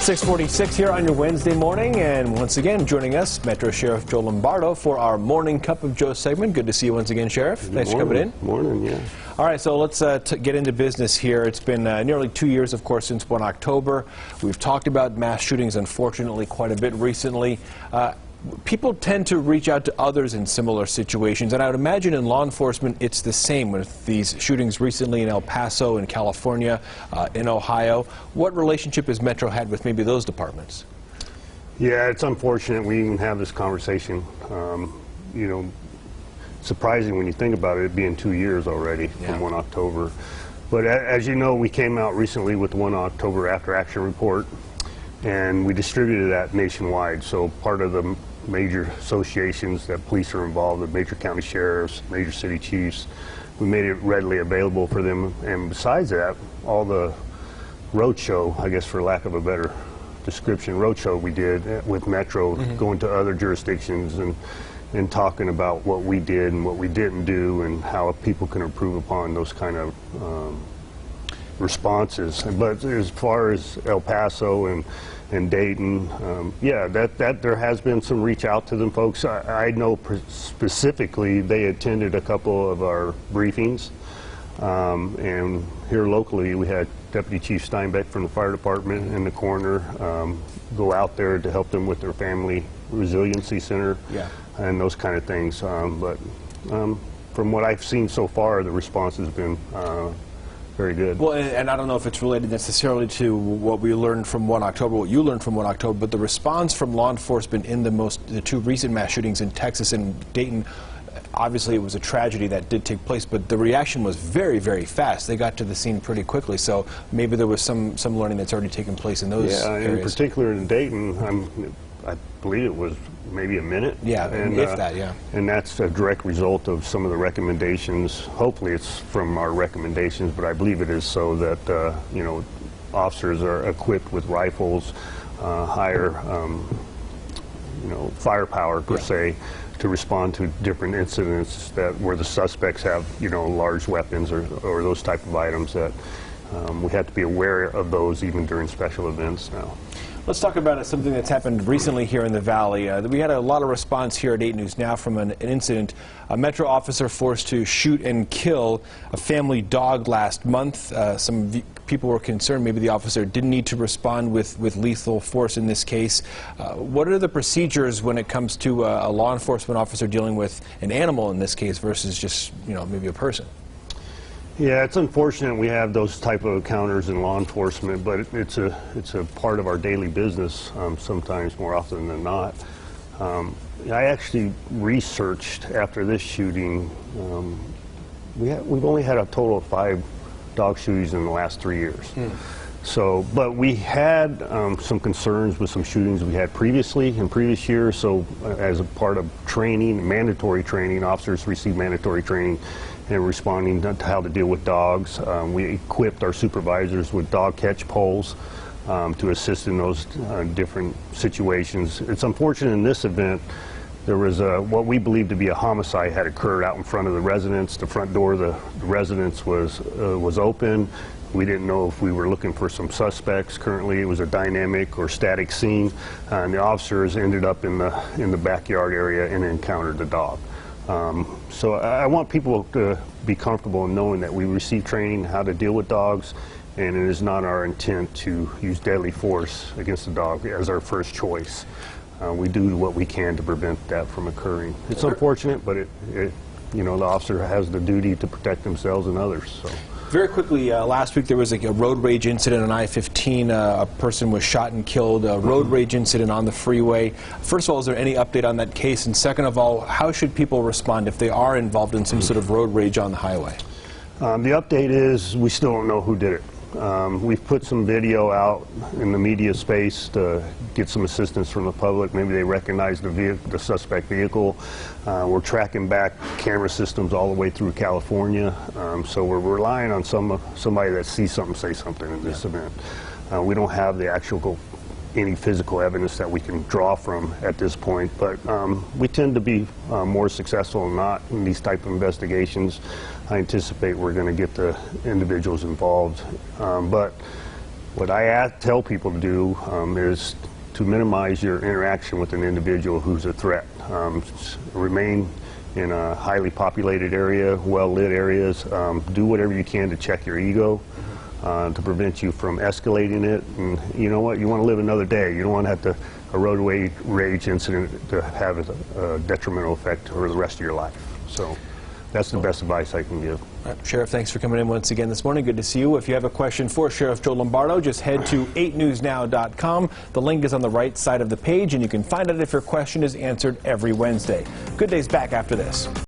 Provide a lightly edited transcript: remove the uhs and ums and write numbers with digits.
6:46 here on your Wednesday morning, and once again joining us, Metro Sheriff Joe Lombardo for our Morning Cup of Joe segment. Good to see you once again, Sheriff. Thanks for coming in. Morning, yeah. All right, so let's get into business here. It's been nearly 2 years, of course, since 1 October. We've talked about mass shootings, unfortunately, quite a bit recently. People tend to reach out to others in similar situations, and I would imagine in law enforcement it's the same with these shootings recently in El Paso, in California, in Ohio. What relationship has Metro had with maybe those departments? Yeah, it's unfortunate we even have this conversation. You know, surprising when you think about it being 2 years already from 1 October. But as you know, we came out recently with the 1 October After Action Report, and we distributed that nationwide. So part of the major associations that police are involved, the major county sheriffs, major city chiefs, we made it readily available for them. And besides that, all the roadshow, I guess for lack of a better description, roadshow we did with Metro, going to other jurisdictions and talking about what we did and what we didn't do and how people can improve upon those kind of responses. But as far as El Paso and Dayton, yeah, that there has been some reach out to them folks. I know specifically they attended a couple of our briefings, and here locally we had Deputy Chief Steinbeck from the fire department and the coroner go out there to help them with their family resiliency center and those kind of things. But from what I've seen so far, the response has been very good. Well, and I don't know if it's related necessarily to what we learned from 1 October, what you learned from 1 October, but the response from law enforcement in the two recent mass shootings in Texas and Dayton, obviously it was a tragedy that did take place, but the reaction was very, very fast. They got to the scene pretty quickly, so maybe there was some learning that's already taken place in those areas. In particular in Dayton, I believe it was maybe a minute. Yeah, and if that, yeah. And that's a direct result of some of the recommendations. Hopefully it's from our recommendations, but I believe it is so that, you know, officers are equipped with rifles, higher, you know, firepower per se, to respond to different incidents where the suspects have, you know, large weapons or those type of items that we have to be aware of those even during special events now. Let's talk about something that's happened recently here in the Valley. We had a lot of response here at 8 News Now from an incident. A Metro officer forced to shoot and kill a family dog last month. Some people were concerned maybe the officer didn't need to respond with lethal force in this case. What are the procedures when it comes to a law enforcement officer dealing with an animal in this case versus just, you know, maybe a person? Yeah, it's unfortunate we have those type of encounters in law enforcement, but it's a part of our daily business sometimes more often than not. I actually researched after this shooting. We've only had a total of 5 dog shootings in the last 3 years. So, but we had some concerns with some shootings we had previously in previous years. So, as a part of training, mandatory training, officers receive mandatory training in responding to how to deal with dogs. We equipped our supervisors with dog catch poles to assist in those different situations. It's unfortunate in this event there was what we believe to be a homicide had occurred out in front of the residence. The front door of the residence was open. We didn't know if we were looking for some suspects. Currently, it was a dynamic or static scene, and the officers ended up in the backyard area and encountered the dog. So I want people to be comfortable in knowing that we receive training how to deal with dogs, and it is not our intent to use deadly force against the dog as our first choice. We do what we can to prevent that from occurring. It's unfortunate, but you know, the officer has the duty to protect themselves and others. So. Very quickly, last week there was a road rage incident on I-15. A person was shot and killed, a road rage incident on the freeway. First of all, is there any update on that case? And second of all, how should people respond if they are involved in some sort of road rage on the highway? The update is we still don't know who did it. We've put some video out in the media space to get some assistance from the public. Maybe they recognize the suspect vehicle. We're tracking back camera systems all the way through California. So we're relying on somebody that sees something, say something in this event. We don't have the actual any physical evidence that we can draw from at this point, but we tend to be more successful than not in these type of investigations. I anticipate we're going to get the individuals involved, but What I tell people to do is to minimize your interaction with an individual who's a threat. Remain in a highly populated area, well-lit areas. Do whatever you can to check your ego, to prevent you from escalating it. And you know what? You want to live another day. You don't want to have a roadway rage incident to have a detrimental effect for the rest of your life. So that's the best advice I can give. Sheriff, thanks for coming in once again this morning. Good to see you. If you have a question for Sheriff Joe Lombardo, just head to 8newsnow.com. The link is on the right side of the page, and you can find out if your question is answered every Wednesday. Good Day's back after this.